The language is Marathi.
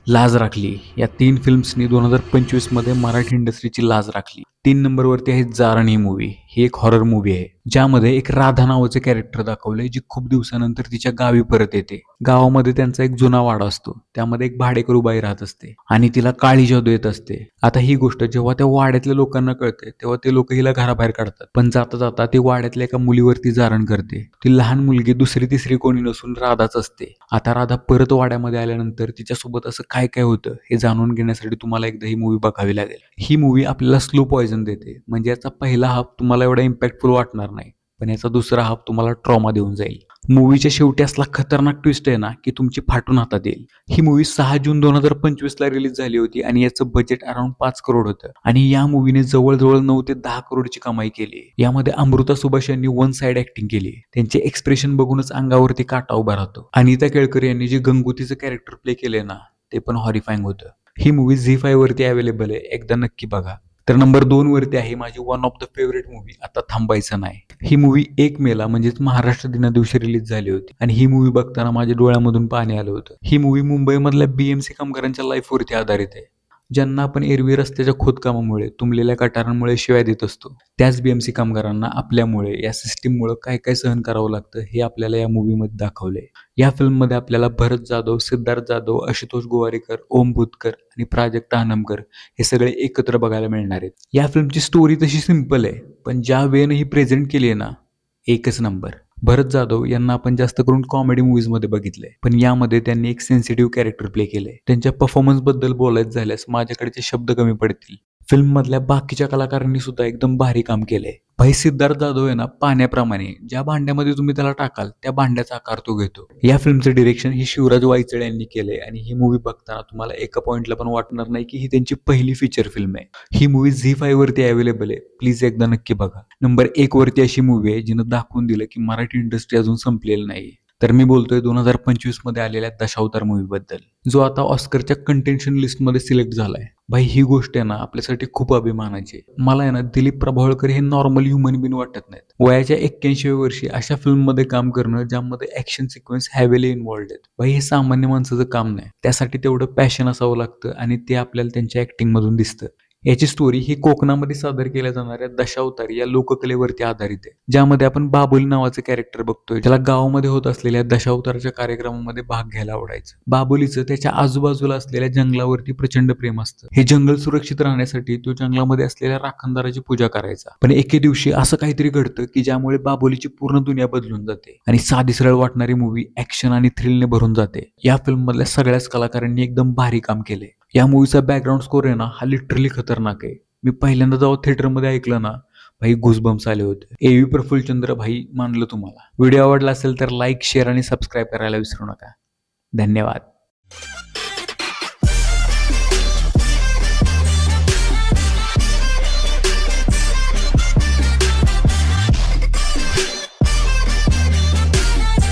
लाज राखली या 3 फिल्म्सनी 2025 मध्ये मराठी इंडस्ट्रीची लाज राखली. 3 नंबरवरती आहे जारण ही मूवी. ही एक हॉरर मूवी आहे ज्यामध्ये एक राधा नावाचे कॅरेक्टर दाखवलंय जी खूप दिवसानंतर तिच्या गावी परत येते. गावामध्ये त्यांचा एक जुना वाडा असतो, त्यामध्ये एक भाडेकरू बाई राहत असते आणि तिला काळी जादू येत असते. आता ही गोष्ट जेव्हा त्या वाड्यातल्या लोकांना कळते तेव्हा ते लोक हिला घराबाहेर काढतात, पण जाता जाता ती वाड्यातल्या एका मुलीवरती जारण करते. ती लहान मुलगी दुसरी तिसरी कोणी नसून राधाच असते. आता राधा परत वाड्यामध्ये आल्यानंतर तिच्यासोबत असं काय काय होतं हे जाणून घेण्यासाठी तुम्हाला एकदा ही मूवी बघावी लागेल. ही मूवी आपल्याला स्लो पॉइझन देते, म्हणजे याचा पहिला हाफ तुम्हाला एवढा इम्पॅक्टफुल वाटणार नाही, पण याचा दुसरा हाफ तुम्हाला ट्रॉमा देऊन जाईल. मूवीच्या शेवटी असला खतरनाक ट्विस्ट आहे ना की तुमची फाटून हातात येईल. ही मूवी 6 जून 2025 ला रिलीज झाली होती आणि याचं बजेट अराउंड 5 करोड होतं आणि या मूवीने जवळजवळ 9 ते 10 करोडची कमाई केली. यामध्ये अमृता सुभाष यांनी वन साइड ऍक्टिंग केली. त्यांचे एक्सप्रेशन बघूनच अंगावरती काटा उभा राहतो. अनिता केळकर यांनी जे गंगोतीचं कॅरेक्टर प्ले केले ना ते पण हॉरिफाईंग होतं. ही मूवी झी5 वरती अवेलेबल आहे, एकदा नक्की बघा. तर नंबर 2 वरती आहे माझी one of the favourite movie आता थांबायचं नाही. ही मूवी 1 मेला म्हणजेच महाराष्ट्र दिना दिवशी रिलीज झाली होती आणि ही मूवी बघताना माझ्या डोळ्यामधून पाणी आलं होतं. ही मूवी मुंबईमधल्या बीएमसी कामगारांच्या लाईफवरती आधारित आहे, ज्यांना आपण एरवी रस्त्याच्या खोदकामामुळे तुंबलेल्या गटारांमुळे शिवाय देत असतो. त्याच बीएमसी कामगारांना आपल्यामुळे या सिस्टीममुळे काय काय सहन करावं लागतं हे आपल्याला या मूवीमध्ये दाखवलंय. या फिल्ममध्ये आपल्याला भरत जाधव, सिद्धार्थ जाधव, आशुतोष गोवारीकर, ओम भूतकर आणि प्राजक्ता हनमकर हे सगळे एकत्र बघायला मिळणार आहेत. या फिल्मची स्टोरी तशी सिंपल आहे, पण ज्या वेळेने ही प्रेझेंट केली आहे ना एकच नंबर. भरत जाधव यांना आपण जास्त करून कॉमेडी मूवीज मध्ये बघितलंय, पण यामध्ये त्यांनी एक सेन्सिटिव्ह कॅरेक्टर प्ले केलंय. त्यांच्या परफॉर्मन्स बद्दल बोलायचं झाल्यास माझ्याकडचे शब्द कमी पडतील. फिल्म मधल्या बाकीच्या कलाकारांनी सुद्धा एकदम भारी काम केलंय. भाई सिद्धार्थ जाधव आहे ना पाण्याप्रमाणे ज्या भांड्यामध्ये तुम्ही त्याला टाकाल त्या भांड्याचा आकार तो घेतो. या फिल्मचं डिरेक्शन ही शिवराज वायचळे यांनी केलंय आणि ही मूवी बघताना तुम्हाला एका पॉइंटला पण वाटणार नाही की ही त्यांची पहिली फीचर फिल्म आहे. ही मूवी झी5 वरती अवेलेबल आहे, प्लीज एकदा नक्की बघा. नंबर 1 वरती अशी मूवी आहे जिनं दाखवून दिलं की मराठी इंडस्ट्री अजून संपलेली नाही. तर मी बोलतोय 2025 मध्ये आलेल्या दशावतार मूवी बद्दल, जो आता ऑस्करच्या कंटेन्शन लिस्ट मध्ये सिलेक्ट झालाय. भाई ही गोष्ट आहे ना आपल्यासाठी खूप अभिमानाची. मला आहे ना दिलीप प्रभावळकर हे नॉर्मल ह्युमन बीन वाटत नाहीत. वयाच्या 81व्या वर्षी अशा फिल्म मध्ये काम करणं ज्यामध्ये ऍक्शन सिक्वेन्स हॅव्हिली इन्व्हॉल्ड आहेत, भाई हे सामान्य माणसाचं काम नाही. त्यासाठी तेवढं पॅशन असावं लागतं आणि ते आपल्याला त्यांच्या ऍक्टिंग मधून दिसतं. याची स्टोरी ही कोकणामध्ये सादर केल्या जाणाऱ्या दशावतार या लोककलेवरती आधारित आहे, ज्यामध्ये आपण बाबुली नावाचं कॅरेक्टर बघतोय ज्याला गावामध्ये होत असलेल्या दशावताराच्या कार्यक्रमामध्ये भाग घ्यायला आवडायचं. बाबुलीचं त्याच्या आजूबाजूला असलेल्या जंगलावरती प्रचंड प्रेम असतं. हे जंगल सुरक्षित राहण्यासाठी तो जंगलामध्ये असलेल्या राखणदाराची पूजा करायचा. पण एके दिवशी असं काहीतरी घडतं की ज्यामुळे बाबुलीची पूर्ण दुनिया बदलून जाते आणि साधी सरळ वाटणारी मूवी ऍक्शन आणि थ्रिलने भरून जाते. या फिल्म मधल्या सगळ्याच कलाकारांनी एकदम भारी काम केले. या मूवीचा बॅकग्राऊंड स्कोर आहे ना हा लिटरली खतरनाक आहे. मी पहिल्यांदा जेव्हा थिएटरमध्ये ऐकलं ना भाई गुजबम्स आले होते. एवी प्रफुल्लचंद्र भाई मानलं तुम्हाला. व्हिडिओ आवडला असेल तर लाईक, शेअर आणि सबस्क्राईब करायला विसरू नका. धन्यवाद.